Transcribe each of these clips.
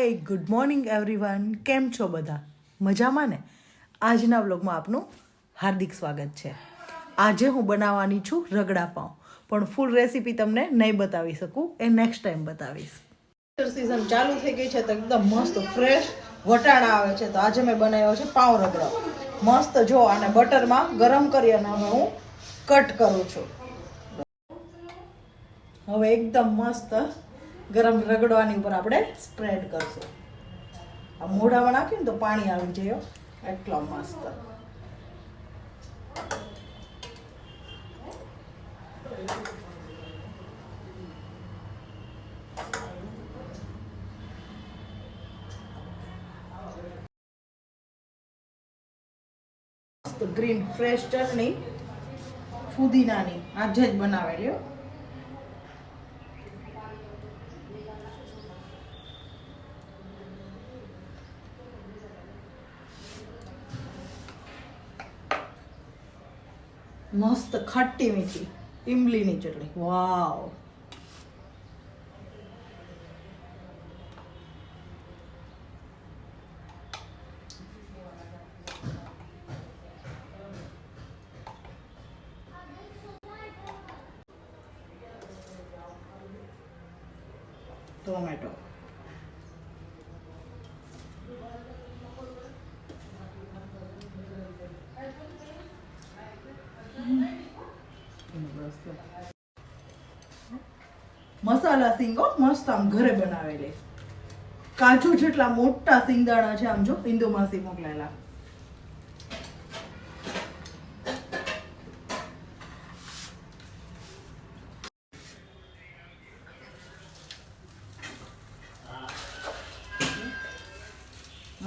Hi good morning everyone. કેમ છો બધા? મજામાં ને? આજના વ્લોગમાં આપનું હાર્દિક સ્વાગત છે. આજે હું બનાવવાની છું રગડા પાઉં, પણ ફૂલ રેસીપી તમને નહીં બતાવી શકું, એ નેક્સ્ટ ટાઈમ બતાવીશ. સિઝન ચાલુ થઈ ગઈ છે તો એકદમ મસ્ત ફ્રેશ વટાણા આવે છે, તો આજે મેં બનાવ્યો છે પાઉં રગડા. મસ્ત જો આને બટરમાં ગરમ કરી અને હવે હું કટ કરું છું. હવે એકદમ મસ્ત ગરમ રગડવાની ઉપર આપણે સ્પ્રેડ કરશું. આ મોઢામાં નાખીને તો પાણી આવી જાય એટલો મસ્ત. ગ્રીન ફ્રેશ ચટણી ફુદીનાની આજે જ બનાવેલી. મસ્ત ખટ્ટી મીઠી ઇમલીની ચટણી. વાવ! ટોમેટો, મસાલા સિંગો મસ્ત આમ ઘરે બનાવેલી. કાજુ જેટલા મોટા સિંગદાણા છે આમ જો ઇન્દુમાંથી મોકલેલા.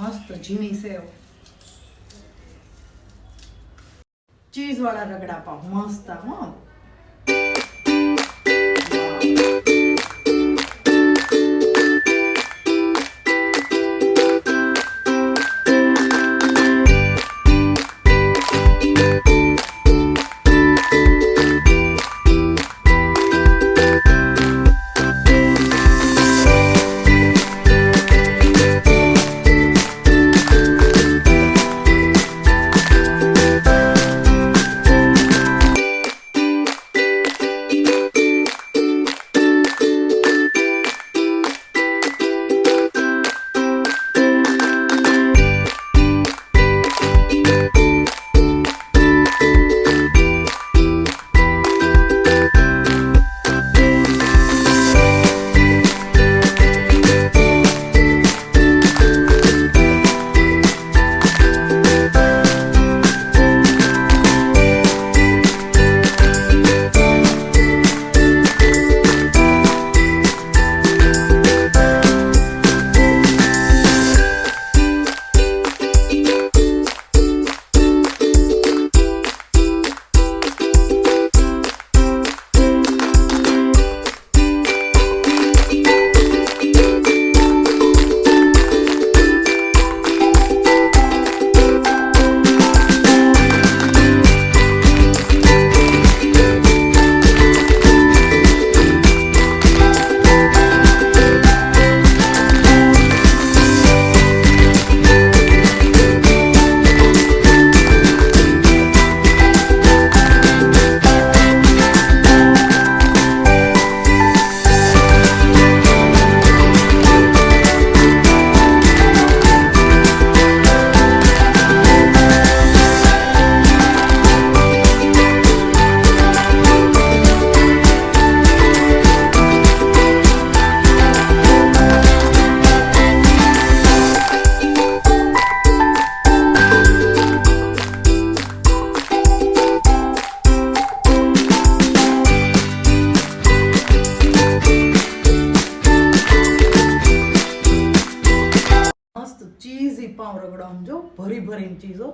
મસ્ત ઝીણી સેવ, ચીઝ વાળા રગડા પાવ મસ્ત આમ. ચીઝી પાઉં રગડો આમ જો ભરી ભરીને ચીઝો.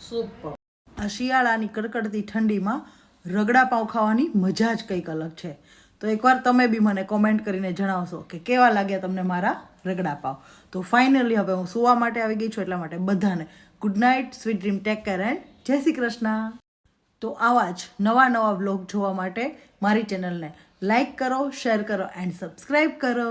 સુપર. આ શિયાળાની કડકડતી ઠંડીમાં રગડા પાઉં ખાવાની મજા જ કંઈક અલગ છે. તો એકવાર તમે બી મને કોમેન્ટ કરીને જણાવશો કે કેવા લાગ્યા તમને મારા રગડા પાઉં. તો ફાઇનલી હવે હું સુવા માટે આવી ગઈ છું, એટલા માટે બધાને good night, sweet dream, take care and જય શ્રી કૃષ્ણ. તો આવા જ નવા વ્લોગ જોવા માટે મારી ચેનલને લાઈક કરો, શેર કરો એન્ડ સબસ્ક્રાઈબ કરો.